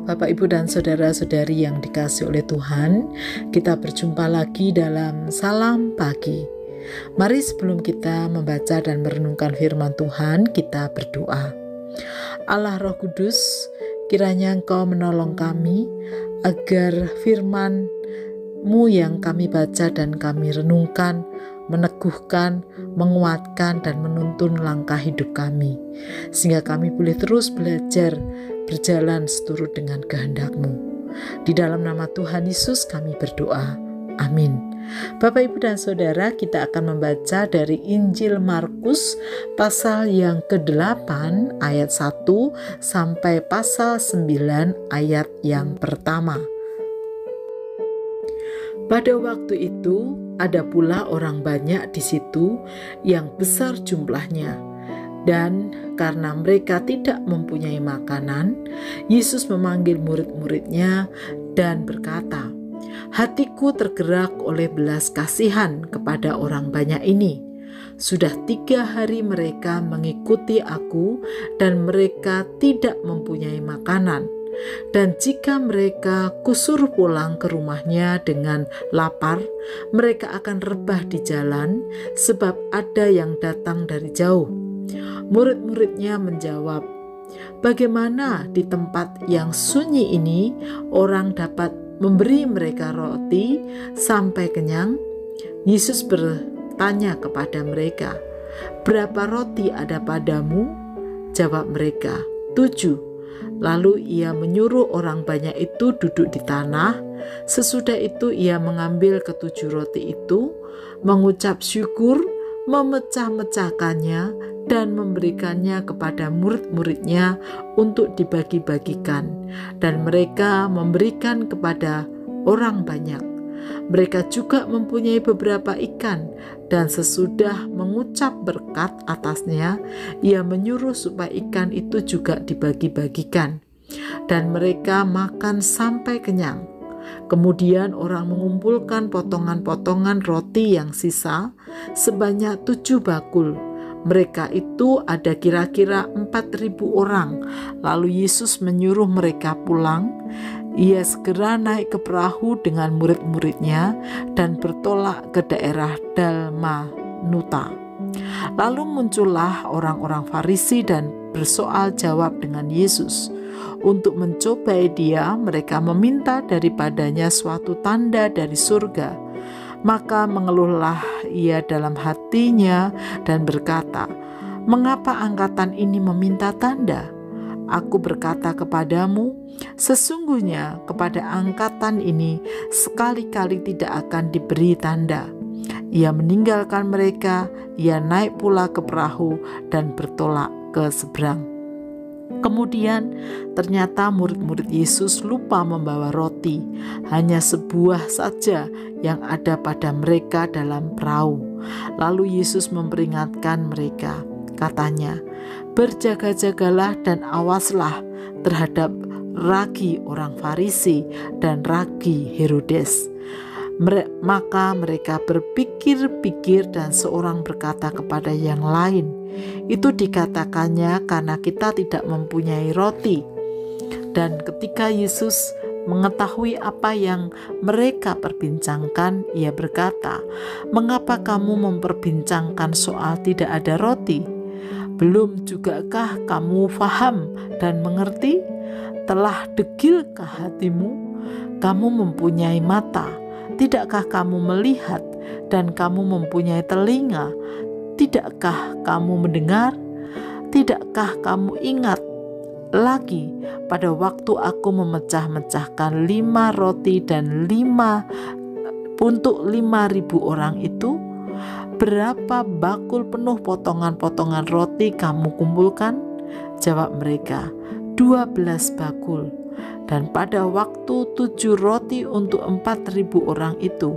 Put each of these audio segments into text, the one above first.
Bapak, Ibu, dan saudara-saudari yang dikasihi oleh Tuhan, kita berjumpa lagi dalam Salam Pagi. Mari sebelum kita membaca dan merenungkan firman Tuhan, kita berdoa. Allah Roh Kudus, kiranya Engkau menolong kami agar firman-Mu yang kami baca dan kami renungkan meneguhkan, menguatkan, dan menuntun langkah hidup kami, sehingga kami boleh terus belajar berjalan seturut dengan kehendak-Mu. Di dalam nama Tuhan Yesus kami berdoa. Amin. Bapak, Ibu, dan Saudara, kita akan membaca dari Injil Markus pasal yang ke-8 ayat 1 sampai pasal 9 ayat yang pertama. Pada waktu itu ada pula orang banyak di situ yang besar jumlahnya, dan karena mereka tidak mempunyai makanan, Yesus memanggil murid-muridnya dan berkata, "Hatiku tergerak oleh belas kasihan kepada orang banyak ini. Sudah 3 hari mereka mengikuti aku dan mereka tidak mempunyai makanan. Dan jika mereka kusuruh pulang ke rumahnya dengan lapar, mereka akan rebah di jalan, sebab ada yang datang dari jauh." Murid-muridnya menjawab, "Bagaimana di tempat yang sunyi ini orang dapat memberi mereka roti sampai kenyang?" Yesus bertanya kepada mereka, "Berapa roti ada padamu?" Jawab mereka, 7. Lalu ia menyuruh orang banyak itu duduk di tanah. Sesudah itu ia mengambil ke-7 roti itu, mengucap syukur, memecah-mecahkannya, dan memberikannya kepada murid-muridnya untuk dibagi-bagikan. Dan mereka memberikan kepada orang banyak. Mereka juga mempunyai beberapa ikan, dan sesudah mengucap berkat atasnya, ia menyuruh supaya ikan itu juga dibagi-bagikan. Dan mereka makan sampai kenyang. Kemudian orang mengumpulkan potongan-potongan roti yang sisa sebanyak 7 bakul. Mereka itu ada kira-kira 4.000 orang. Lalu Yesus menyuruh mereka pulang. Ia segera naik ke perahu dengan murid-muridnya dan bertolak ke daerah Dalmanuta. Lalu muncullah orang-orang Farisi dan bersoal jawab dengan Yesus. Untuk mencobai dia, mereka meminta daripadanya suatu tanda dari surga. Maka mengeluhlah ia dalam hatinya dan berkata, "Mengapa angkatan ini meminta tanda? Aku berkata kepadamu, sesungguhnya kepada angkatan ini sekali-kali tidak akan diberi tanda." Ia meninggalkan mereka, ia naik pula ke perahu dan bertolak ke seberang. Kemudian ternyata murid-murid Yesus lupa membawa roti, hanya sebuah saja yang ada pada mereka dalam perahu. Lalu Yesus memperingatkan mereka, katanya, "Berjaga-jagalah dan awaslah terhadap ragi orang Farisi dan ragi Herodes." Maka mereka berpikir-pikir dan seorang berkata kepada yang lain, "Itu dikatakannya karena kita tidak mempunyai roti." Dan ketika Yesus mengetahui apa yang mereka perbincangkan, ia berkata, "Mengapa kamu memperbincangkan soal tidak ada roti? Belum jugakah kamu faham dan mengerti? Telah degilkah hatimu? Kamu mempunyai mata, tidakkah kamu melihat? Dan kamu mempunyai telinga, tidakkah kamu mendengar? Tidakkah kamu ingat lagi pada waktu aku memecah-mecahkan 5 roti dan 5 untuk 5.000 orang itu? Berapa bakul penuh potongan-potongan roti kamu kumpulkan?" Jawab mereka, 12 bakul. "Dan pada waktu 7 roti untuk 4.000 orang itu,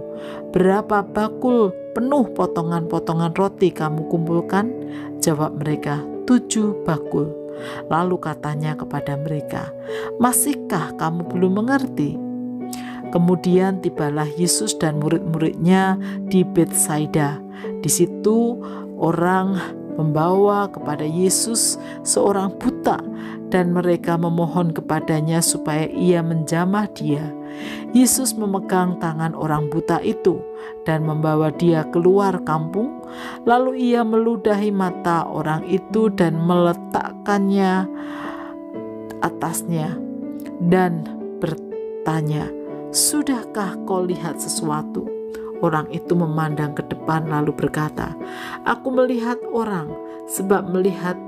berapa bakul penuh potongan-potongan roti kamu kumpulkan?" Jawab mereka, 7 bakul. Lalu katanya kepada mereka, "Masihkah kamu belum mengerti?" Kemudian tibalah Yesus dan murid-muridnya di Betsaida. Di situ orang membawa kepada Yesus seorang buta, dan mereka memohon kepadanya supaya ia menjamah dia. Yesus memegang tangan orang buta itu dan membawa dia keluar kampung. Lalu ia meludahi mata orang itu dan meletakkannya atasnya dan bertanya, "Sudahkah kau lihat sesuatu?" Orang itu memandang ke depan lalu berkata, "Aku melihat orang, sebab melihat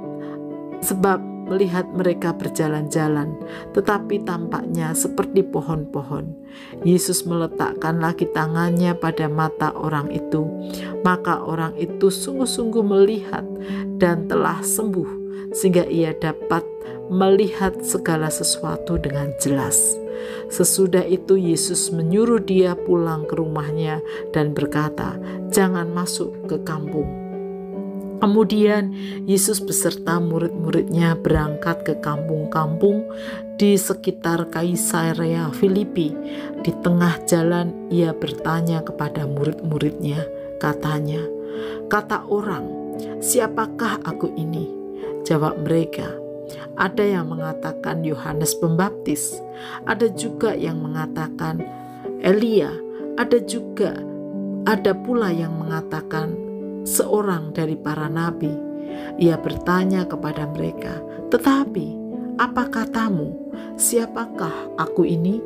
mereka berjalan-jalan, tetapi tampaknya seperti pohon-pohon." Yesus meletakkan lagi tangannya pada mata orang itu. Maka orang itu sungguh-sungguh melihat dan telah sembuh, sehingga ia dapat melihat segala sesuatu dengan jelas. Sesudah itu Yesus menyuruh dia pulang ke rumahnya dan berkata, "Jangan masuk ke kampung." Kemudian Yesus beserta murid-muridnya berangkat ke kampung-kampung di sekitar Kaisarea Filipi. Di tengah jalan ia bertanya kepada murid-muridnya, katanya, "Kata orang, siapakah aku ini?" Jawab mereka, "Ada yang mengatakan Yohanes Pembaptis, ada juga yang mengatakan Elia, ada pula yang mengatakan seorang dari para nabi." Ia bertanya kepada mereka, "Tetapi apa katamu? Siapakah aku ini?"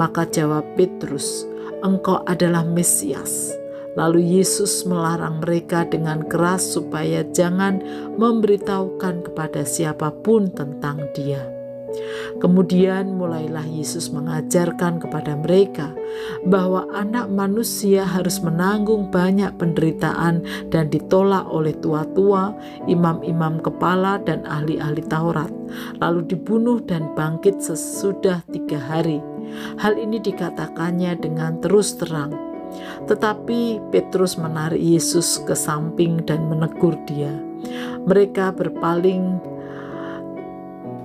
Maka jawab Petrus, "Engkau adalah Mesias." Lalu Yesus melarang mereka dengan keras supaya jangan memberitahukan kepada siapapun tentang Dia. Kemudian mulailah Yesus mengajarkan kepada mereka bahwa Anak Manusia harus menanggung banyak penderitaan dan ditolak oleh tua-tua, imam-imam kepala, dan ahli-ahli Taurat, lalu dibunuh dan bangkit sesudah 3 hari. Hal ini dikatakannya dengan terus terang. Tetapi Petrus menarik Yesus ke samping dan menegur dia.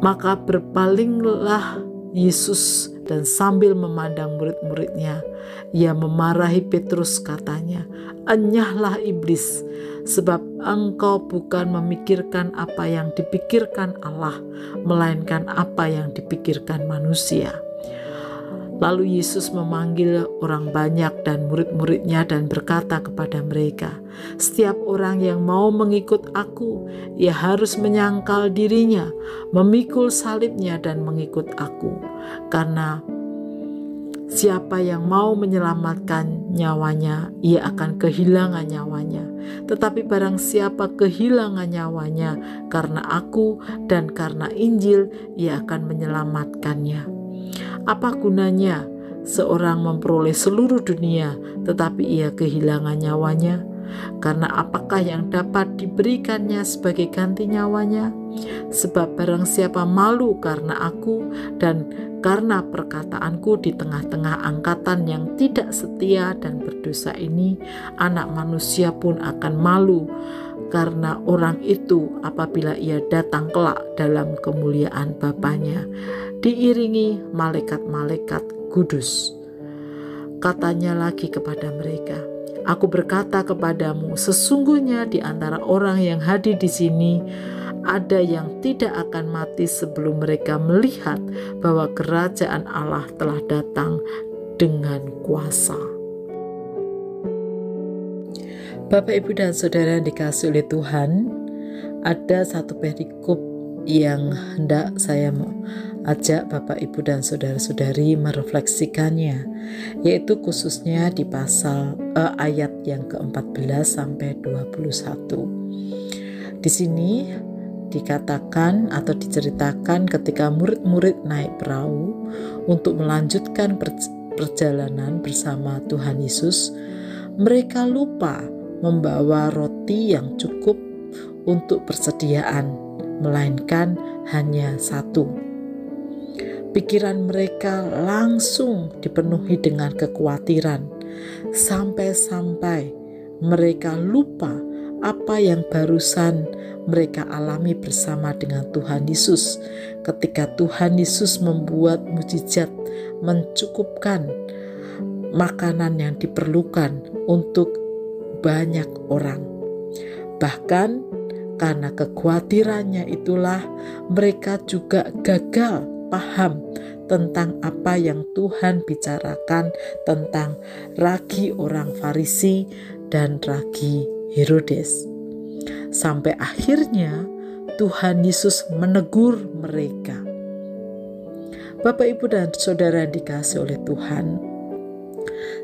Maka berpalinglah Yesus dan sambil memandang murid-muridnya, ia memarahi Petrus, katanya, "Enyahlah iblis, sebab engkau bukan memikirkan apa yang dipikirkan Allah, melainkan apa yang dipikirkan manusia." Lalu Yesus memanggil orang banyak dan murid-muridnya dan berkata kepada mereka, "Setiap orang yang mau mengikut aku, ia harus menyangkal dirinya, memikul salibnya dan mengikut aku. Karena siapa yang mau menyelamatkan nyawanya, ia akan kehilangan nyawanya. Tetapi barang siapa kehilangan nyawanya karena aku dan karena Injil, ia akan menyelamatkannya. Apa gunanya seorang memperoleh seluruh dunia tetapi ia kehilangan nyawanya? Karena apakah yang dapat diberikannya sebagai ganti nyawanya? Sebab barang siapa malu karena aku dan karena perkataanku di tengah-tengah angkatan yang tidak setia dan berdosa ini, Anak Manusia pun akan malu karena orang itu apabila ia datang kelak dalam kemuliaan Bapanya, diiringi malaikat-malaikat kudus. Katanya lagi kepada mereka, "Aku berkata kepadamu, sesungguhnya di antara orang yang hadir di sini ada yang tidak akan mati sebelum mereka melihat bahwa kerajaan Allah telah datang dengan kuasa." Bapak, Ibu, dan Saudara yang dikasihi oleh Tuhan, ada satu perikop yang hendak saya ajak Bapak, Ibu, dan saudara-saudari merefleksikannya, yaitu khususnya di pasal ayat yang ke-14 sampai 21. Di sini dikatakan atau diceritakan ketika murid-murid naik perahu untuk melanjutkan perjalanan bersama Tuhan Yesus, mereka lupa membawa roti yang cukup untuk persediaan, melainkan hanya 1. Pikiran mereka langsung dipenuhi dengan kekhawatiran, sampai-sampai mereka lupa apa yang barusan mereka alami bersama dengan Tuhan Yesus ketika Tuhan Yesus membuat mukjizat mencukupkan makanan yang diperlukan untuk banyak orang. Bahkan Karena kekhawatirannya itulah mereka juga gagal paham tentang apa yang Tuhan bicarakan tentang ragi orang Farisi dan ragi Herodes. Sampai akhirnya Tuhan Yesus menegur mereka. Bapak, Ibu, dan Saudara yang dikasihi oleh Tuhan,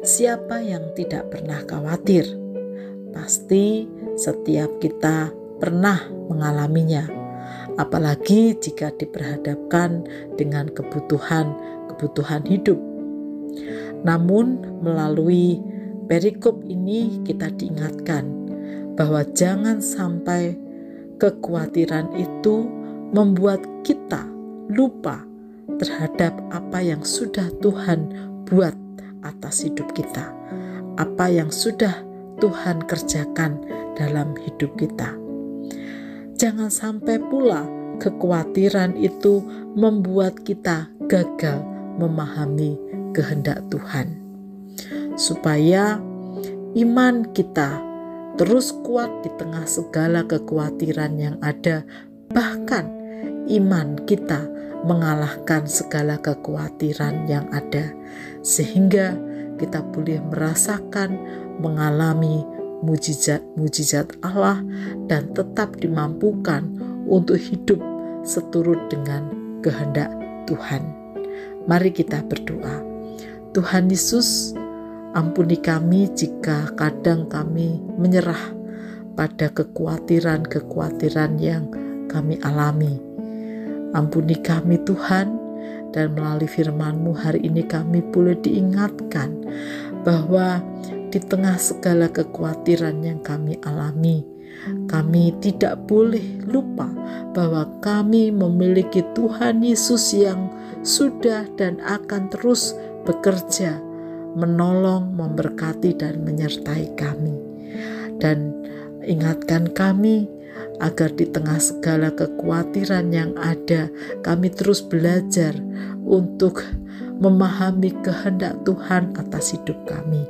siapa yang tidak pernah khawatir? Pasti setiap kita pernah mengalaminya, apalagi jika diperhadapkan dengan kebutuhan hidup. Namun melalui perikop ini kita diingatkan bahwa jangan sampai kekhawatiran itu membuat kita lupa terhadap apa yang sudah Tuhan buat atas hidup kita, apa yang sudah Tuhan kerjakan dalam hidup kita. Jangan sampai pula kekhawatiran itu membuat kita gagal memahami kehendak Tuhan. Supaya iman kita terus kuat di tengah segala kekhawatiran yang ada, bahkan iman kita mengalahkan segala kekhawatiran yang ada, sehingga kita boleh merasakan, mengalami mujizat Allah dan tetap dimampukan untuk hidup seturut dengan kehendak Tuhan. Mari kita berdoa. Tuhan Yesus, ampuni kami jika kadang kami menyerah pada kekhawatiran yang kami alami. Ampuni kami Tuhan, dan melalui firman-Mu hari ini kami boleh diingatkan bahwa di tengah segala kekhawatiran yang kami alami, kami tidak boleh lupa bahwa kami memiliki Tuhan Yesus yang sudah dan akan terus bekerja, menolong, memberkati, dan menyertai kami. Dan ingatkan kami agar di tengah segala kekhawatiran yang ada, kami terus belajar untuk memahami kehendak Tuhan atas hidup kami,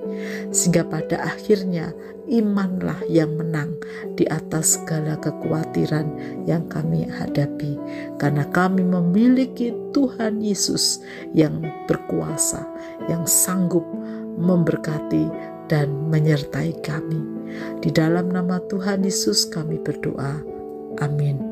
sehingga pada akhirnya imanlah yang menang di atas segala kekhawatiran yang kami hadapi, karena kami memiliki Tuhan Yesus yang berkuasa, yang sanggup memberkati dan menyertai kami. Di dalam nama Tuhan Yesus kami berdoa. Amin.